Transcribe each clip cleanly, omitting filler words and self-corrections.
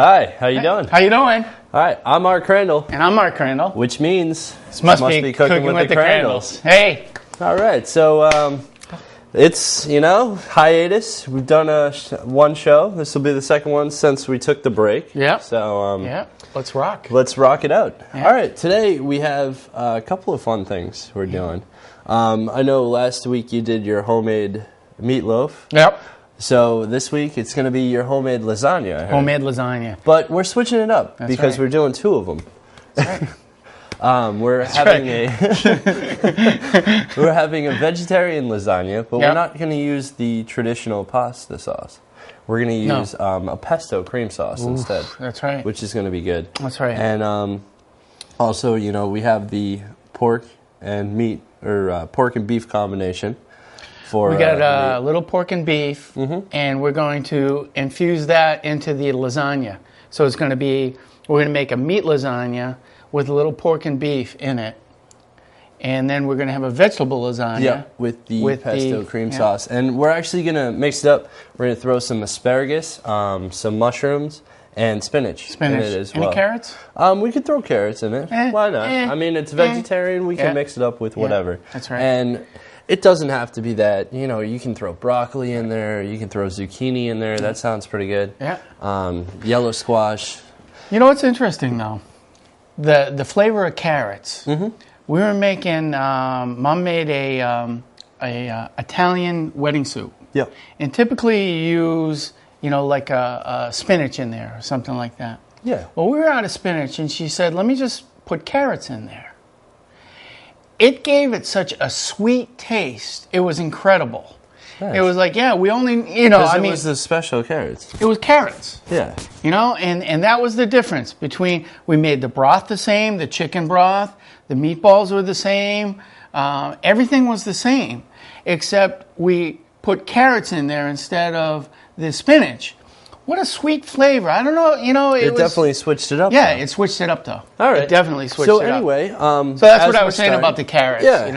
Hi, how you doing? How you doing? All right, I'm Mark Crandall. And I'm Mark Crandall. Which means this must be cooking with the Crandalls. Hey. All right, so it's, hiatus. We've done one show. This will be the second one since we took the break. Yeah. So, yeah, let's rock. Let's rock it out. Yeah. All right, today we have a couple of fun things we're doing. I know last week you did your homemade meatloaf. Yep. So this week it's going to be your homemade lasagna. I heard. Homemade lasagna. But we're switching it up because we're doing two of them. That's right. We're having a vegetarian lasagna, but we're not going to use the traditional pasta sauce. We're going to use a pesto cream sauce instead. That's right. Which is going to be good. That's right. And also, we have the pork and meat or pork and beef combination. We got a little pork and beef, and we're going to infuse that into the lasagna. So it's going to be, we're going to make a meat lasagna with a little pork and beef in it. And then we're going to have a vegetable lasagna. Yeah, with the pesto cream sauce. And we're actually going to mix it up. We're going to throw some asparagus, some mushrooms, and spinach in it as well. Any carrots? We could throw carrots in it. Why not? I mean, it's vegetarian. We can mix it up with whatever. That's right. And it doesn't have to be that. You can throw broccoli in there. You can throw zucchini in there. That sounds pretty good. Yeah. Yellow squash. You know what's interesting, though? The flavor of carrots. We were making, Mom made a Italian wedding soup. Yep. And typically you use, like a spinach in there or something like that. Yeah. Well, we were out of spinach, and she said, let me just put carrots in there. It gave it such a sweet taste. It was incredible. Nice. It was like, we only, it was the special carrots. It was carrots. Yeah. And that was the difference between, we made the broth the same, the chicken broth, the meatballs were the same, everything was the same, except we put carrots in there instead of the spinach. What a sweet flavor. I don't know, It definitely switched it up. Yeah, it switched it up, though. All right. It definitely switched it up. So anyway, so that's what I was saying about the carrots. Yeah.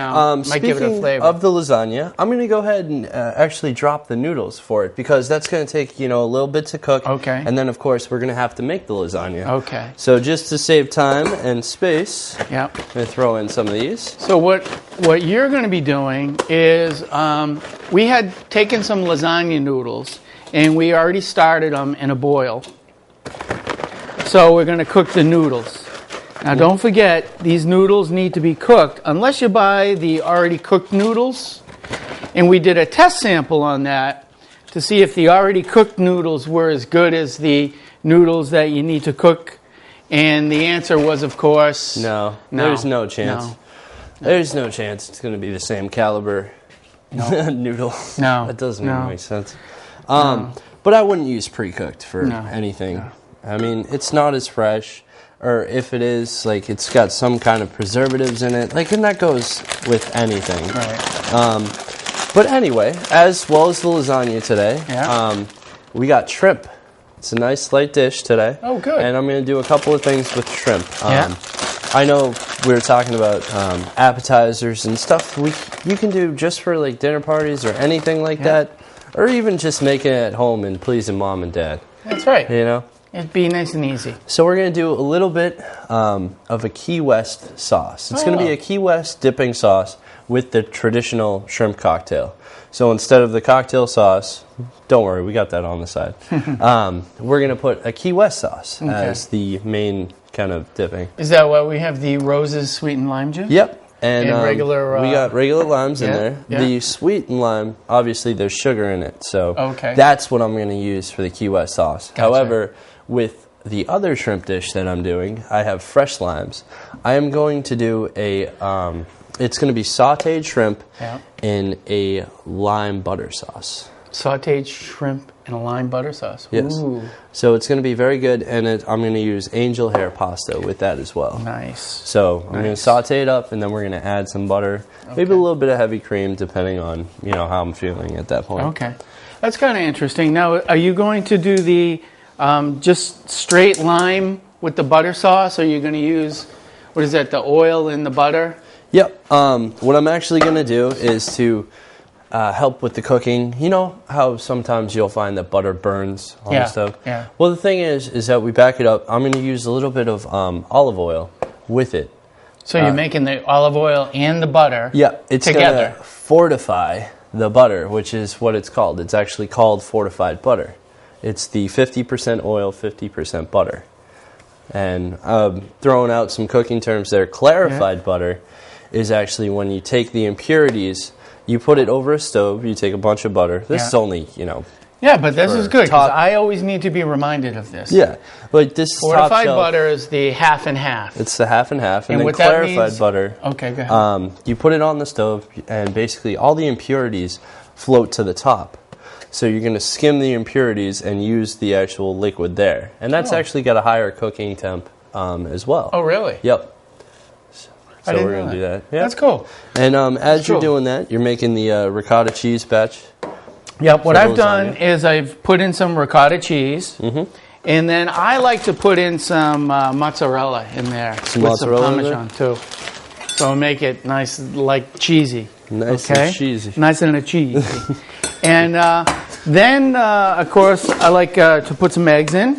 Might give it a flavor. Speaking of the lasagna, I'm going to go ahead and actually drop the noodles for it because that's going to take, a little bit to cook. Okay. And then, of course, we're going to have to make the lasagna. Okay. So just to save time and space, I'm going to throw in some of these. So what you're going to be doing is we had taken some lasagna noodles, and we already started them in a boil. So we're going to cook the noodles. Now don't forget, these noodles need to be cooked unless you buy the already cooked noodles. And we did a test sample on that to see if the already cooked noodles were as good as the noodles that you need to cook. And the answer was, of course, no. There's no chance. No. There's no chance it's going to be the same caliber noodle. No. That doesn't even make sense. But I wouldn't use pre-cooked for anything. No. I mean, it's not as fresh, or if it is, it's got some kind of preservatives in it. And that goes with anything. Right. But anyway, as well as the lasagna today, we got shrimp. It's a nice light dish today. Oh, good. And I'm going to do a couple of things with shrimp. I know we were talking about appetizers and stuff you can do just for dinner parties or anything like that. Or even just making it at home and pleasing mom and dad. That's right. It'd be nice and easy. So we're going to do a little bit of a Key West sauce. It's going to be a Key West dipping sauce with the traditional shrimp cocktail. So instead of the cocktail sauce, don't worry, we got that on the side. We're going to put a Key West sauce as the main kind of dipping. Is that why we have the Rose's sweet and lime juice? Yep. And regular, we got regular limes in there. Yeah. The sweet and lime, obviously, there's sugar in it. So that's what I'm going to use for the Key West sauce. Gotcha. However, with the other shrimp dish that I'm doing, I have fresh limes. I am going to do it's going to be sauteed shrimp in a lime butter sauce. Sauteed shrimp in a lime butter sauce. Yes. Ooh. So it's going to be very good, and I'm going to use angel hair pasta with that as well. Nice. So I'm going to saute it up, and then we're going to add some butter, maybe a little bit of heavy cream, depending on how I'm feeling at that point. Okay, that's kind of interesting. Now, are you going to do the just straight lime with the butter sauce, or are you going to use the oil and the butter? Yep. What I'm actually going to do is to help with the cooking. You know how sometimes you'll find that butter burns on the stove? Yeah. Well, the thing is that we back it up. I'm going to use a little bit of olive oil with it. So you're making the olive oil and the butter it's together. Gonna fortify the butter, which is what it's called. It's actually called fortified butter. It's the 50% oil, 50% butter. And throwing out some cooking terms there, clarified butter is actually when you take the impurities, you put it over a stove, you take a bunch of butter. This is only, Yeah, but this is good, 'cause I always need to be reminded of this. Yeah, but this fortified butter is the half and half. It's the half and half, and then what clarified butter. Okay, go ahead. You put it on the stove, and basically all the impurities float to the top. So you're going to skim the impurities and use the actual liquid there, and that's actually got a higher cooking temp as well. Oh, really? Yep. So we're going to do that. Yeah. That's cool. And as you're doing that, you're making the ricotta cheese batch. Yep, what I've done is I've put in some ricotta cheese, and then I like to put in some mozzarella in there. Some mozzarella some Parmesan too. So make it nice, like cheesy. Nice and cheesy. Nice and cheesy. And then, of course, I like to put some eggs in.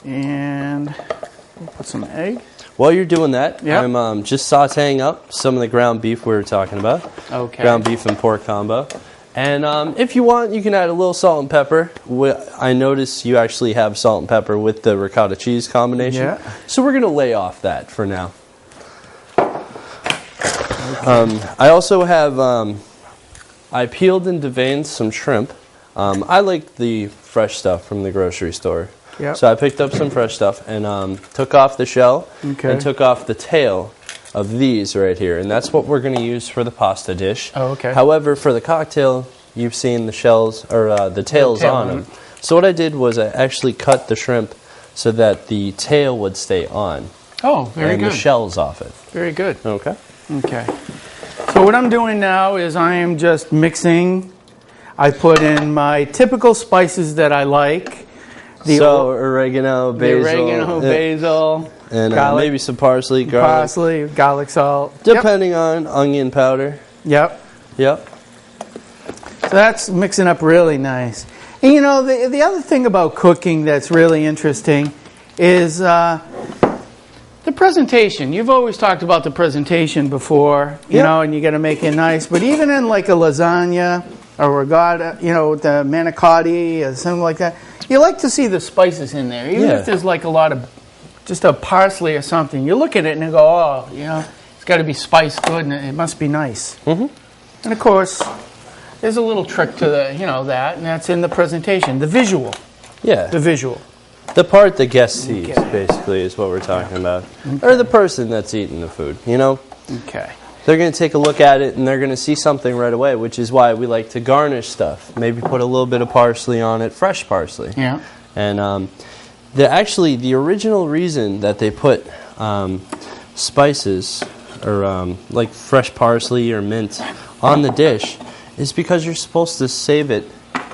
And put some egg. While you're doing that, I'm just sauteing up some of the ground beef we were talking about. Okay. Ground beef and pork combo. And if you want, you can add a little salt and pepper. I notice you actually have salt and pepper with the ricotta cheese combination. Yeah. So we're going to lay off that for now. I also have, I peeled and deveined some shrimp. I like the fresh stuff from the grocery store. Yep. So I picked up some fresh stuff and took off the shell and took off the tail of these right here, and that's what we're going to use for the pasta dish. Oh, okay. However, for the cocktail, you've seen the shells or the tails on them. So what I did was I actually cut the shrimp so that the tail would stay on. Oh, very good. And the shells off it. Very good. Okay. Okay. So what I'm doing now is I am just mixing. I put in my typical spices that I like. Oregano, basil. And garlic, maybe some parsley, garlic salt. Depending on onion powder. Yep. Yep. So that's mixing up really nice. And the other thing about cooking that's really interesting is the presentation. You've always talked about the presentation before, you know, and you got to make it nice. But even in like a lasagna or regatta, the manicotti or something like that, you like to see the spices in there. Even if there's like a lot of just a parsley or something, you look at it and you go, oh, it's got to be spiced good and it must be nice. And of course, there's a little trick to that, and that's in the presentation, the visual. Yeah. The visual. The part the guest sees, basically, is what we're talking about. Or the person that's eating the food, Okay. They're going to take a look at it and they're going to see something right away, which is why we like to garnish stuff. Maybe put a little bit of parsley on it, fresh parsley. Yeah. And the original reason that they put spices or like fresh parsley or mint on the dish is because you're supposed to save it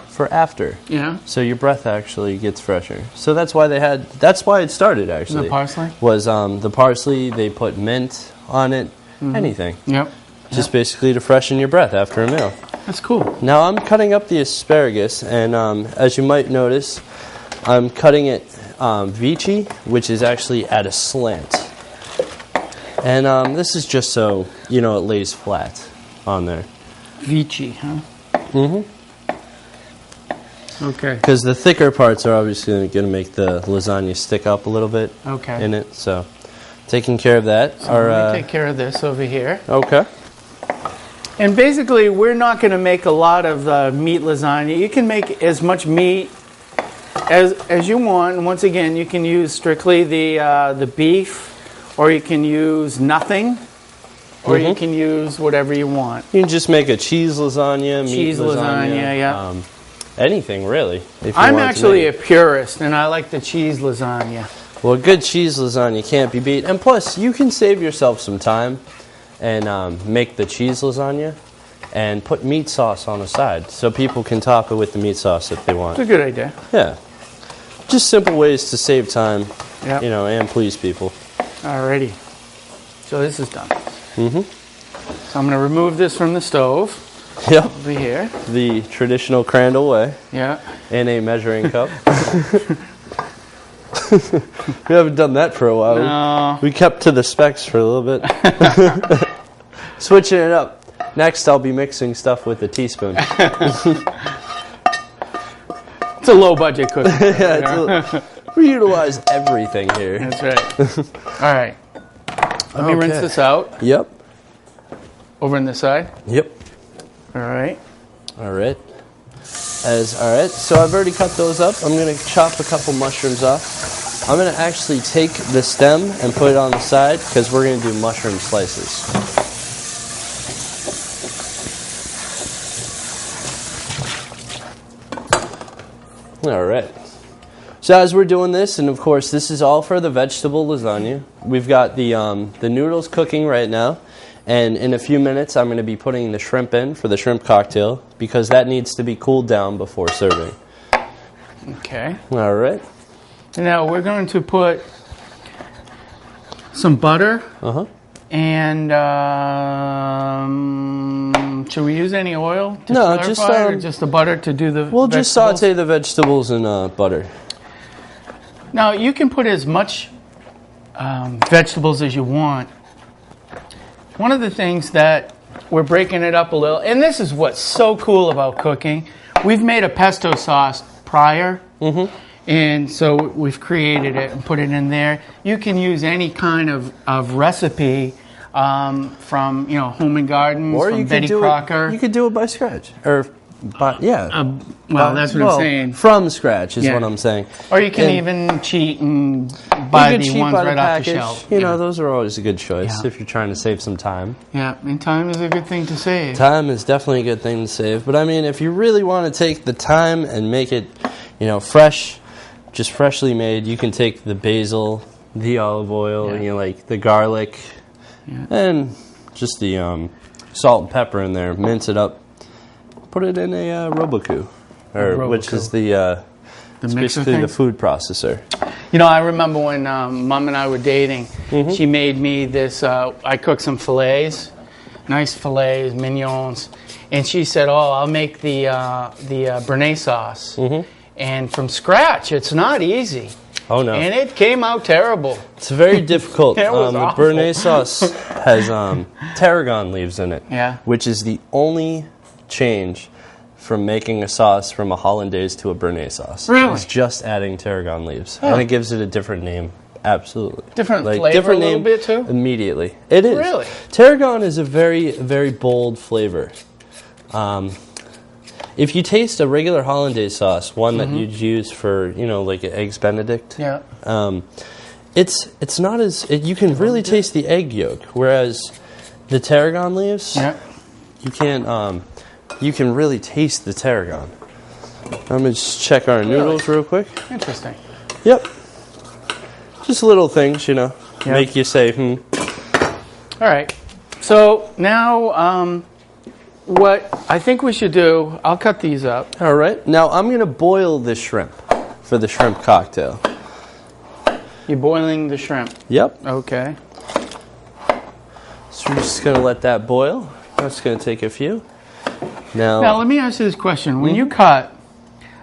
for after. Yeah. So your breath actually gets fresher. So that's why that's why it started actually. The parsley? Was the parsley, they put mint on it, anything. Yep. Just basically to freshen your breath after a meal. That's cool. Now I'm cutting up the asparagus, and as you might notice, I'm cutting it Vici, which is actually at a slant. And this is just so, it lays flat on there. Vici, huh? Okay. Because the thicker parts are obviously going to make the lasagna stick up a little bit in it. So taking care of that. So let me take care of this over here. Okay. And basically, we're not going to make a lot of meat lasagna. You can make as much meat as you want. And once again, you can use strictly the beef, or you can use nothing, or you can use whatever you want. You can just make a cheese lasagna, cheese meat lasagna, yeah. Anything really. I'm actually a purist, and I like the cheese lasagna. Well, good cheese lasagna can't be beat. And plus, you can save yourself some time and make the cheese lasagna and put meat sauce on the side so people can top it with the meat sauce if they want. It's a good idea. Yeah. Just simple ways to save time, and please people. Alrighty. So this is done. So I'm going to remove this from the stove. Yep. over here. The traditional Crandall way. Yeah. In a measuring cup. We haven't done that for a while. No. We kept to the specs for a little bit. Switching it up. Next, I'll be mixing stuff with a teaspoon. It's a low-budget cooking. Yeah, we utilize everything here. That's right. All right. Let me rinse this out. Yep. Over on this side. Yep. All right. All right. All right. So I've already cut those up. I'm going to chop a couple mushrooms off. I'm going to actually take the stem and put it on the side because we're going to do mushroom slices. All right. So as we're doing this, and of course this is all for the vegetable lasagna, we've got the noodles cooking right now, and in a few minutes I'm going to be putting the shrimp in for the shrimp cocktail because that needs to be cooled down before serving. Okay. All right. Now we're going to put some butter. Uh-huh. And should we use any oil to clarify, or just the butter to do the We'll vegetables? just saute the vegetables in butter. Now, you can put as much vegetables as you want. One of the things that we're breaking it up a little, and this is what's so cool about cooking, we've made a pesto sauce prior. Mm-hmm. And so we've created it and put it in there. You can use any kind of recipe from Home and Garden, or from Betty Crocker. You could do it by scratch, or that's what I'm saying. From scratch is what I'm saying. Or you can even cheat and buy the ones right off the shelf. You know, those are always a good choice if you're trying to save some time. Yeah, and time is a good thing to save. Time is definitely a good thing to save. But I mean, if you really want to take the time and make it, fresh. Just freshly made, you can take the basil, the olive oil, like the garlic, and just the salt and pepper in there. Mince it up, put it in a Roboku, which is the basically thing? the food processor. I remember when Mom and I were dating, she made me this. I cooked some fillets, nice fillets, mignons, and she said, "Oh, I'll make the Béarnaise sauce." And from scratch, it's not easy. Oh, no. And it came out terrible. It's very difficult. It was the awful. Béarnaise sauce has tarragon leaves in it, which is the only change from making a sauce from a hollandaise to a Béarnaise sauce. Really? It's just adding tarragon leaves. And it gives it a different name. Absolutely. Different flavor a little bit, too? Immediately. It is. Really? Tarragon is a very, very bold flavor. If you taste a regular hollandaise sauce, one that you'd use for, like an Eggs Benedict, it's not as... you can really taste the egg yolk, whereas the tarragon leaves, you can't... you can really taste the tarragon. Let me just check our noodles real quick. Interesting. Yep. Just little things, make you say, All right. So now... what I think we should do, I'll cut these up. All right. Now I'm going to boil the shrimp for the shrimp cocktail. You're boiling the shrimp? Yep. Okay. So we're just going to let that boil. That's going to take a few. Now let me ask you this question. When you cut,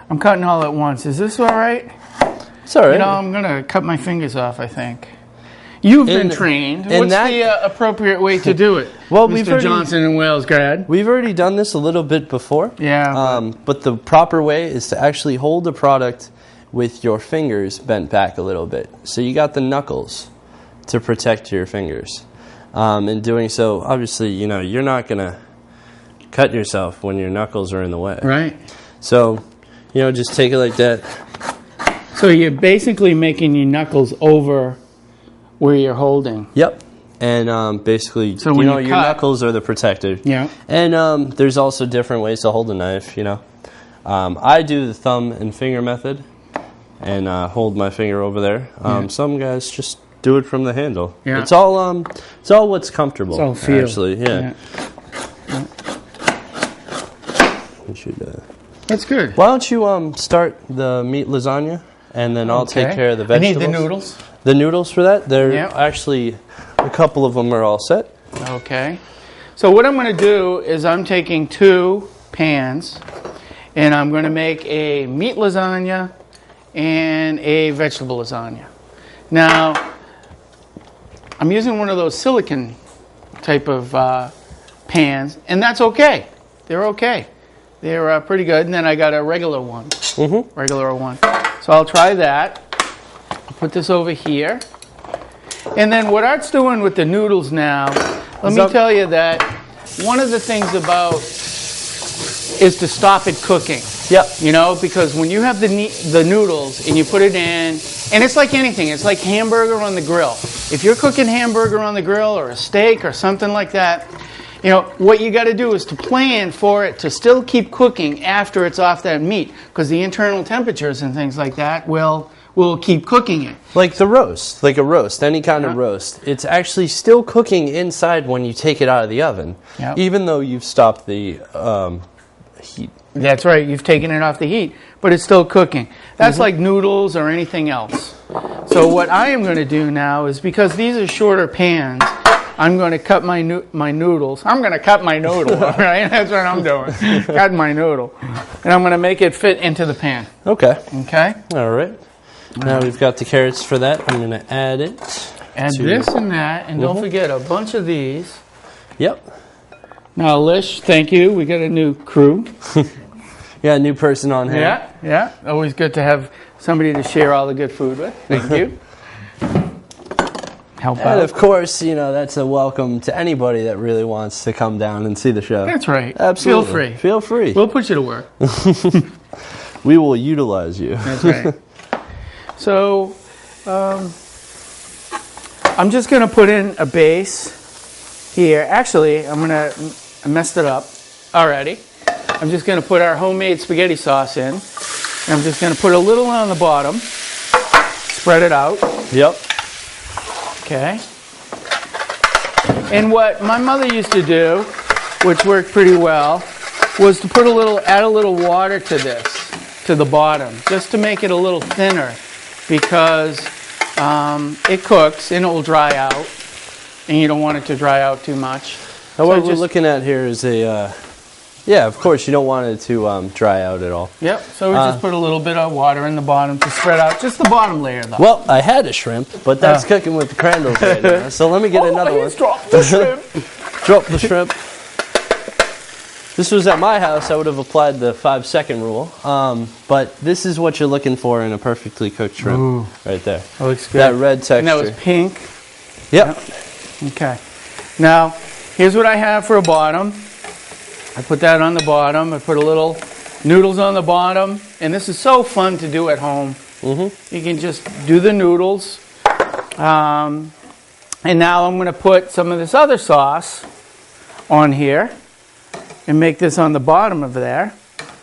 I'm cutting all at once. Is this all right? It's all right. I'm going to cut my fingers off, I think. You've been trained. What's the appropriate way to do it? Well, Mr. Johnson in Wales grad. We've already done this a little bit before. Yeah. But the proper way is to actually hold the product with your fingers bent back a little bit. So you got the knuckles to protect your fingers. In doing so, obviously, you're not going to cut yourself when your knuckles are in the way. Right. So, just take it like that. So you're basically making your knuckles over where you're holding. Yep. And basically, so when your knuckles are the protector. Yeah. And there's also different ways to hold a knife, I do the thumb and finger method and hold my finger over there. Some guys just do it from the handle. Yeah. It's all what's comfortable. It's all feel. Actually, yeah. You should, that's good. Why don't you start the meat lasagna, and then I'll take care of the vegetables. I need the noodles. The noodles for that, they're actually, a couple of them are all set. Okay. So what I'm going to do is I'm taking 2 pans, and I'm going to make a meat lasagna and a vegetable lasagna. Now, I'm using one of those silicone type of pans, and that's okay. They're okay. They're pretty good. And then I got a regular one. Regular one. So I'll try that. I'll put this over here. And then what Art's doing with the noodles now, let me tell you that one of the things about is to stop it cooking. Yep. You know, because when you have the noodles and you put it in, and it's like anything, it's like hamburger on the grill. If you're cooking hamburger on the grill or a steak or something like that, you know, what you got to do is to plan for it to still keep cooking after it's off that meat, because the internal temperatures and things like that will keep cooking it. Like the roast, like a roast, any kind of roast. It's actually still cooking inside when you take it out of the oven, even though you've stopped the heat. That's right, you've taken it off the heat, but it's still cooking. That's like noodles or anything else. So what I am going to do now is, because these are shorter pans, I'm going to cut my noodles. I'm going to cut my noodle, all right? That's what I'm doing. Cut my noodle. And I'm going to make it fit into the pan. Okay. Okay? All right. Now we've got the carrots for that. I'm going to add it. Add this and that, and don't forget a bunch of these. Yep. Now, Lish, thank you. We got a new crew. Yeah, a new person on hand. Yeah, yeah. Always good to have somebody to share all the good food with. Thank you. Help out. And of course, you know, that's a welcome to anybody that really wants to come down and see the show. That's right. Absolutely. Feel free. Feel free. We'll put you to work. We will utilize you. That's right. So, I'm just going to put in a base here. Actually, I messed it up already. I'm just going to put our homemade spaghetti sauce in. And I'm just going to put a little on the bottom. Spread it out. Yep. Okay. And what my mother used to do, which worked pretty well, was to add a little water to this, to the bottom, just to make it a little thinner, because it cooks and it will dry out, and you don't want it to dry out too much. Now what we're looking at here is yeah, of course you don't want it to dry out at all. Yep, so we just put a little bit of water in the bottom to spread out, just the bottom layer though. Well, I had a shrimp, but that's cooking with the Crandalls right now, so let me get another one. Drop the shrimp. Drop the shrimp. This was at my house, I would have applied the 5-second rule, but this is what you're looking for in a perfectly cooked shrimp. Right there. That looks good. That red texture. And that was pink. Yep. Okay. Now, here's what I have for a bottom. I put that on the bottom. I put a little noodles on the bottom. And this is so fun to do at home. You can just do the noodles. And now I'm going to put some of this other sauce on here and make this on the bottom of there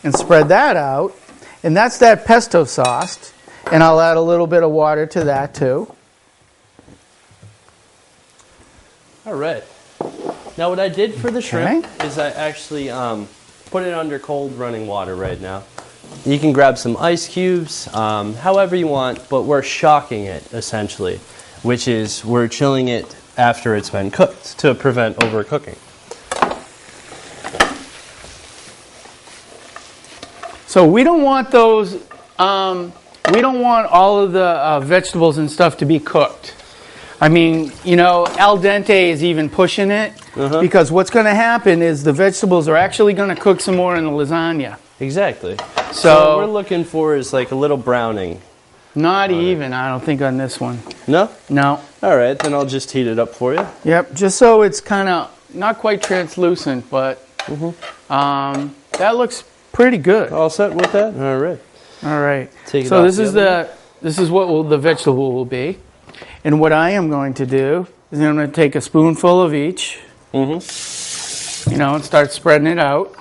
and spread that out. And that's that pesto sauce. And I'll add a little bit of water to that too. All right. Now what I did for the shrimp is I actually put it under cold running water right now. You can grab some ice cubes, however you want, but we're shocking it essentially, which is we're chilling it after it's been cooked to prevent overcooking. So we don't want those, we don't want all of the vegetables and stuff to be cooked. I mean, you know, al dente is even pushing it, because what's going to happen is the vegetables are actually going to cook some more in the lasagna. Exactly. So what we're looking for is like a little browning. Not even, I don't think, on this one. No? No. All right, then I'll just heat it up for you. Yep, just so it's kind of not quite translucent, but that looks prety good. All set with that? All right. All right. Take it so off this is what the vegetable will be. And what I am going to do is I'm going to take a spoonful of each, you know, and start spreading it out.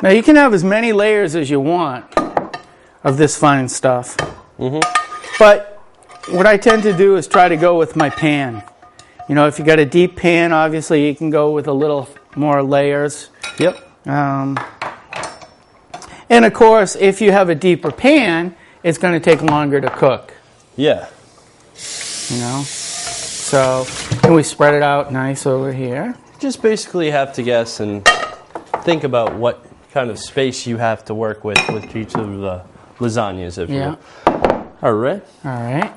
Now you can have as many layers as you want of this fine stuff. But what I tend to do is try to go with my pan. You know, if you got a deep pan, obviously you can go with a little more layers. Yep. And And of course, if you have a deeper pan, it's going to take longer to cook. Yeah. You know? So, and we spread it out nice over here. Just basically have to guess and think about what kind of space you have to work with each of the lasagnas, if you will. All right. All right.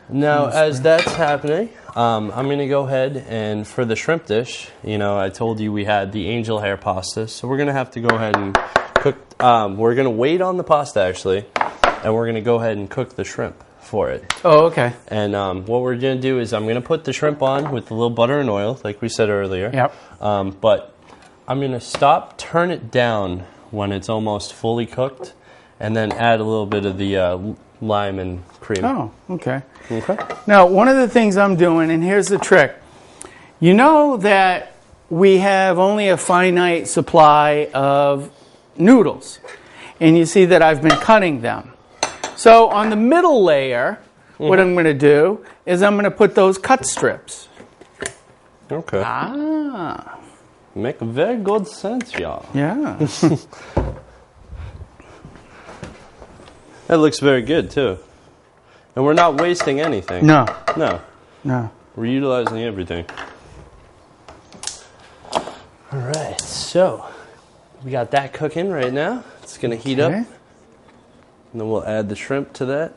Now, as that's happening, I'm going to go ahead and for the shrimp dish, you know, I told you we had the angel hair pasta, so we're going to have to go ahead and cook. We're going to wait on the pasta, actually, and we're going to go ahead and cook the shrimp for it. Oh, okay. And what we're going to do is I'm going to put the shrimp on with a little butter and oil, like we said earlier. Yep. But I'm going to turn it down when it's almost fully cooked, and then add a little bit of the lime and cream. Oh, okay. Okay. Now, one of the things I'm doing, and here's the trick. You know that we have only a finite supply of noodles, and you see that I've been cutting them. So on the middle layer, what I'm going to do is I'm going to put those cut strips. Okay. Ah. Make very good sense, y'all. Yeah. That looks very good, too. And we're not wasting anything. No. No. No. We're utilizing everything. All right, so we got that cooking right now. It's going to heat up. And then we'll add the shrimp to that.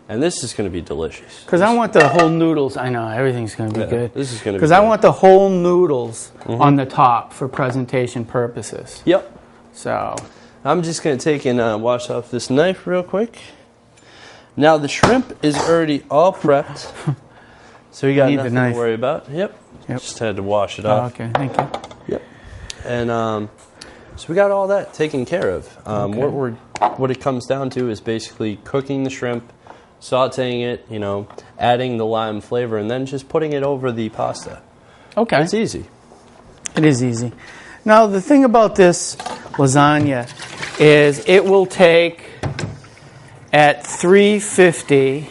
And this is going to be delicious. Because I want the whole noodles. I know, everything's going to be good. This is going to be Because I want the whole noodles on the top for presentation purposes. Yep. So I'm just going to take and wash off this knife real quick. Now the shrimp is already all prepped. So you got nothing to worry about. Yep. Just had to wash it off. Okay, thank you. Yep. And so we got all that taken care of. What it comes down to is basically cooking the shrimp, sauteing it, you know, adding the lime flavor, and then just putting it over the pasta. Okay. It's easy. It is easy. Now, the thing about this lasagna is it will take, at 350,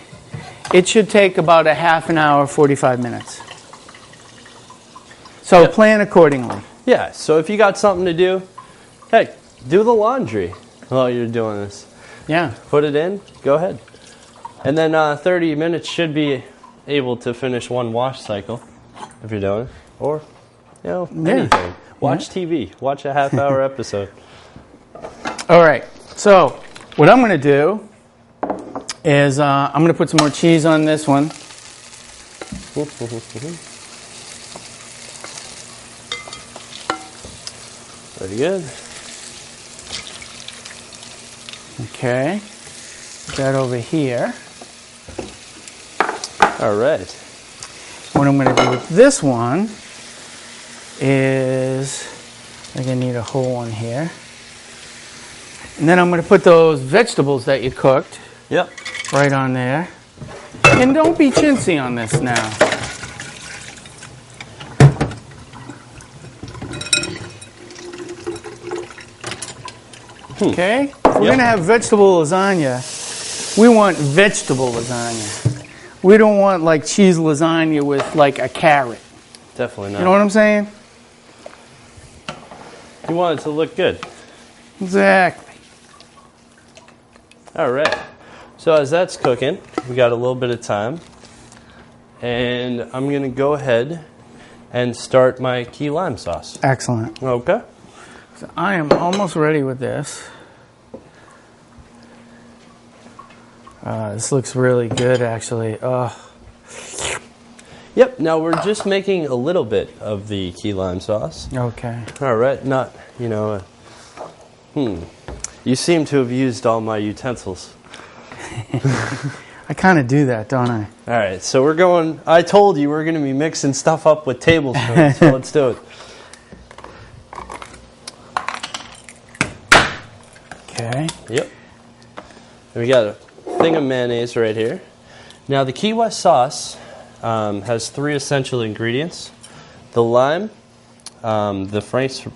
it should take about a half an hour, 45 minutes. So plan accordingly. Yeah, so if you got something to do, hey, do the laundry while you're doing this. Yeah. Put it in, go ahead. And then 30 minutes should be able to finish one wash cycle if you're doing it. Or, you know, anything. Watch TV. Watch a half-hour episode. All right. So what I'm going to do is I'm going to put some more cheese on this one. Very good. Okay. Put that over here. All right. What I'm going to do with this one is, I'm going to need a whole one here. And then I'm going to put those vegetables that you cooked right on there. And don't be chintzy on this now. Okay? If we're going to have vegetable lasagna, we want vegetable lasagna. We don't want like cheese lasagna with like a carrot. Definitely not. You know what I'm saying? You want it to look good. Exactly. All right. So as that's cooking, we got a little bit of time. And I'm going to go ahead and start my key lime sauce. Excellent. Okay. So I am almost ready with this. This looks really good, actually. Yep. Now we're just making a little bit of the key lime sauce. Okay. All right. Not, you know. You seem to have used all my utensils. I kind of do that, don't I? All right. So we're going. I told you we're going to be mixing stuff up with tablespoons. So let's do it. Okay. Yep. And we got a thing of mayonnaise right here. Now the Key West sauce has 3 essential ingredients: the lime, the Frank's, you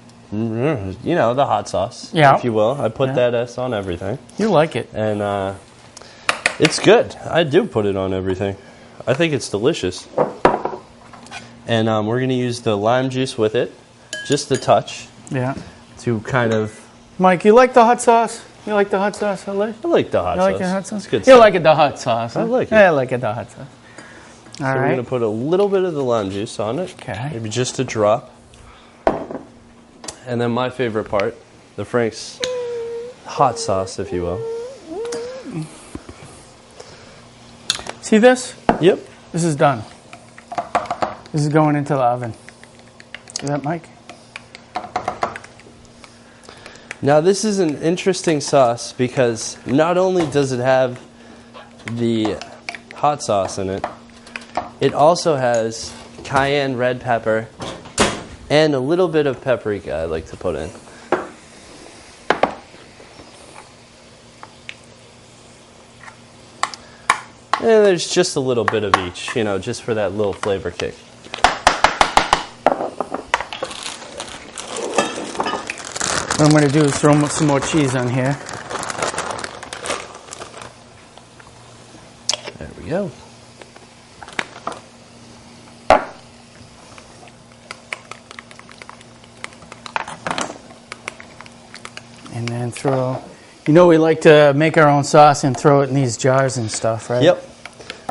know, the hot sauce, if you will. I put that S on everything. You like it, and it's good. I do put it on everything. I think it's delicious. And we're going to use the lime juice with it, just a touch, to kind of Mike, you like the hot sauce? You like the hot sauce? I like the hot sauce. You like the hot sauce? It's good You stuff. like it the hot sauce? Huh? I like it. Yeah, I like it the hot sauce. All So we're right. going to put a little bit of the lime juice on it. Okay. Maybe just a drop. And then my favorite part, the Frank's hot sauce, if you will. See this? Yep. This is done. This is going into the oven. See that, Mike? Now this is an interesting sauce because not only does it have the hot sauce in it, it also has cayenne red pepper and a little bit of paprika I like to put in. And there's just a little bit of each, you know, just for that little flavor kick. What I'm going to do is throw some more cheese on here. There we go. And then throw... You know we like to make our own sauce and throw it in these jars and stuff, right? Yep.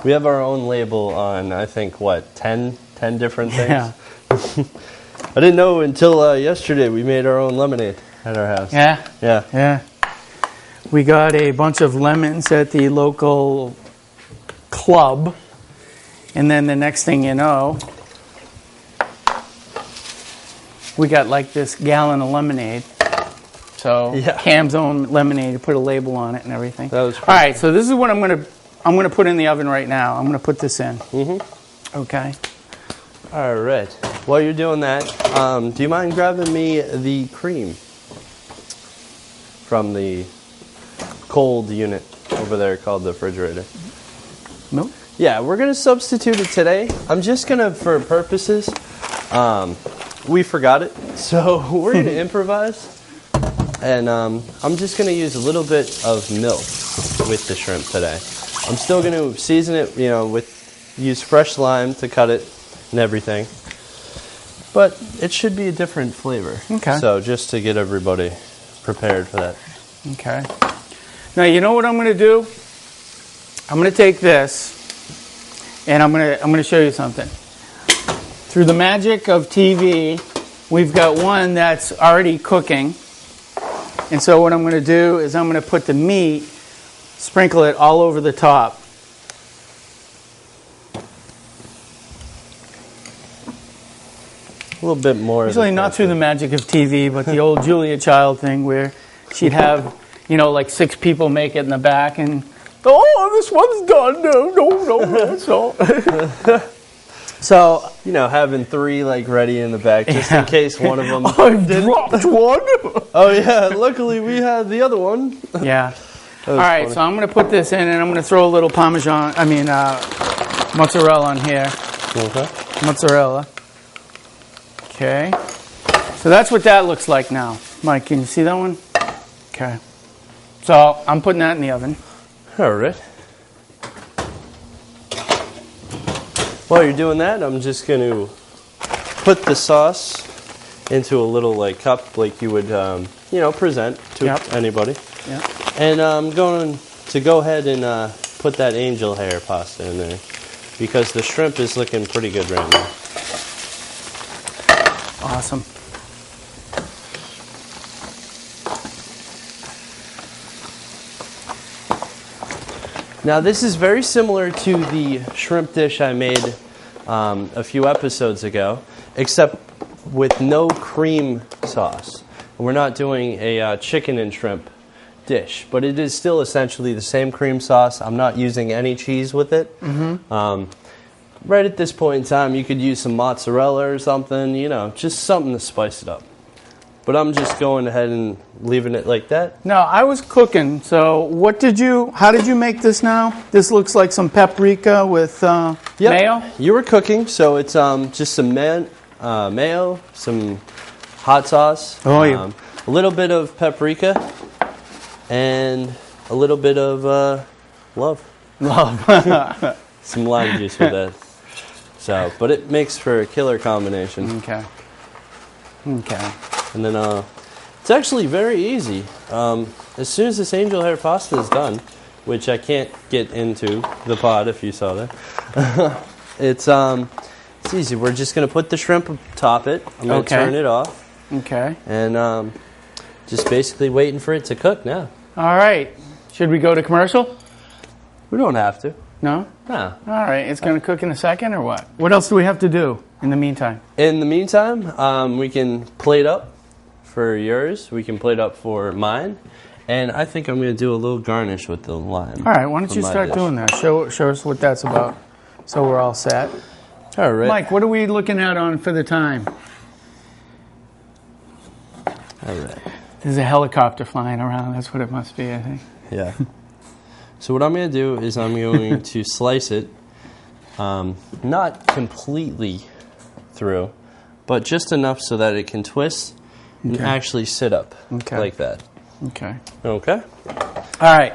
We have our own label on, I think, what, 10 different things? Yeah. I didn't know until yesterday we made our own lemonade at our house. Yeah? Yeah. Yeah. We got a bunch of lemons at the local club. And then the next thing you know, we got like this gallon of lemonade. So Yeah. Cam's own lemonade, you put a label on it and everything. That was All right, so this is what I'm gonna put in the oven right now. I'm gonna put this in. Mm-hmm. Okay. All right. While you're doing that, do you mind grabbing me the cream from the cold unit over there called the refrigerator? Nope. Yeah, we're going to substitute it today. I'm just going to, for purposes, we forgot it, so we're going to improvise. And I'm just going to use a little bit of milk with the shrimp today. I'm still going to season it, you know, use fresh lime to cut it and everything. But it should be a different flavor. Okay. So just to get everybody prepared for that. Okay. Now you know what I'm going to do? I'm going to take this, and I'm going to show you something. Through the magic of TV, we've got one that's already cooking. And so what I'm going to do is I'm going to put the meat, sprinkle it all over the top. A little bit more. Usually not through the magic of TV, but the old Julia Child thing where she'd have, you know, like 6 people make it in the back and, oh, this one's done. No. So, you know, having 3 like ready in the back just in case one of them. I dropped one. Oh yeah, luckily we had the other one. Yeah. All right, funny. so I'm going to put this in and I'm going to throw a little mozzarella on here. Okay. Mozzarella. Okay. So that's what that looks like now. Mike, can you see that one? Okay. So I'm putting that in the oven. All right. While you're doing that, I'm just going to put the sauce into a little like cup, like you would, you know, present to anybody. Yep. And I'm going to go ahead and put that angel hair pasta in there because the shrimp is looking pretty good right now. Awesome. Now this is very similar to the shrimp dish I made a few episodes ago, except with no cream sauce. We're not doing a chicken and shrimp dish, but it is still essentially the same cream sauce. I'm not using any cheese with it. Mm-hmm. Right at this point in time, you could use some mozzarella or something, you know, just something to spice it up. But I'm just going ahead and leaving it like that. Now, I was cooking, so how did you make this now? This looks like some paprika with mayo? You were cooking, so it's just some mayo, some hot sauce, a little bit of paprika, and a little bit of love. Some lime juice with that. So, but it makes for a killer combination. Okay. And then It's actually very easy. As soon as this angel hair pasta is done, which I can't get into the pot if you saw that, it's easy. We're just going to put the shrimp atop it. I'm going to turn it off. Okay. And just basically waiting for it to cook now. All right. Should we go to commercial? We don't have to. No? No. All right. It's going to cook in a second or what? What else do we have to do in the meantime? In the meantime, we can plate up for yours. We can plate up for mine. And I think I'm going to do a little garnish with the lime. All right. Why don't you start doing that? Show us what that's about so we're all set. All right. Mike, what are we looking at on for the time? All right. There's a helicopter flying around. That's what it must be, I think. Yeah. So what I'm going to do is I'm going to slice it, not completely through, but just enough so that it can twist and actually sit up like that. Okay. Okay. All right.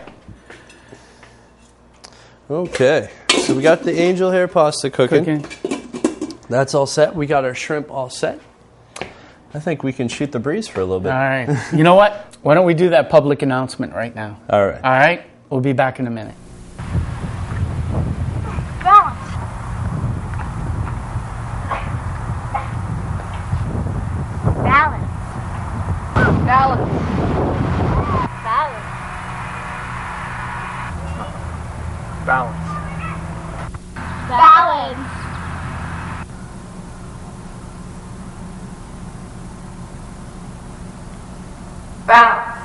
Okay. So we got the angel hair pasta cooking. That's all set. We got our shrimp all set. I think we can shoot the breeze for a little bit. All right. You know what? Why don't we do that public announcement right now? All right. All right? We'll be back in a minute. Balance. Balance. Balance. Balance. Balance. Balance. Balance.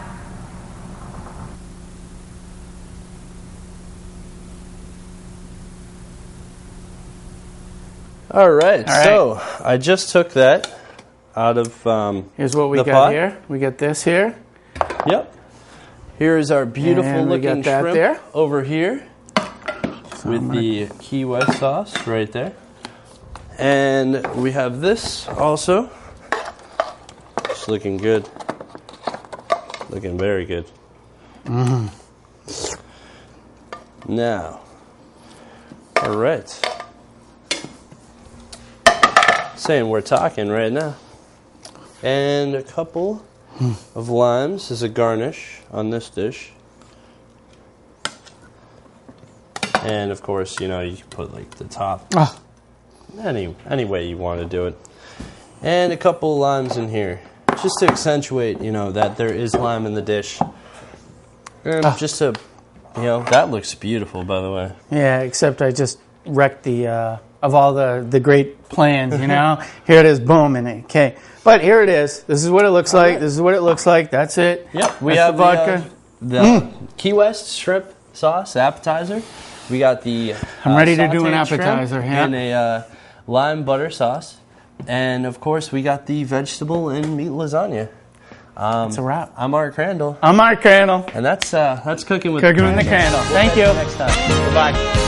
All right. So I just took that out of here's what we got pot. here. We got this here. Yep. Here is our beautiful looking shrimp there. over here with the Key West sauce right there. And we have this also. It's looking good. Looking very good. Now, all right. Saying we're talking right now. And a couple of limes as a garnish on this dish. And of course, you know, you can put like the top. Any way you want to do it. And a couple of limes in here. Just to accentuate, you know, that there is lime in the dish. And just to, you know, that looks beautiful, by the way. Yeah, except I just wrecked the, of all the great plans, you know. Here it is, boom, and okay. But here it is. This is what it looks like. This is what it looks like. That's it. Yep. We That's have the vodka. The Key West shrimp sauce appetizer. We got the I'm ready to do sauteed an appetizer. shrimp Yeah. and a lime butter sauce. And of course, we got the vegetable and meat lasagna. It's a wrap. I'm Art Crandall. I'm Mark Crandall. And that's cooking with Cooking with the Crandall. Thank you. Next time. Goodbye.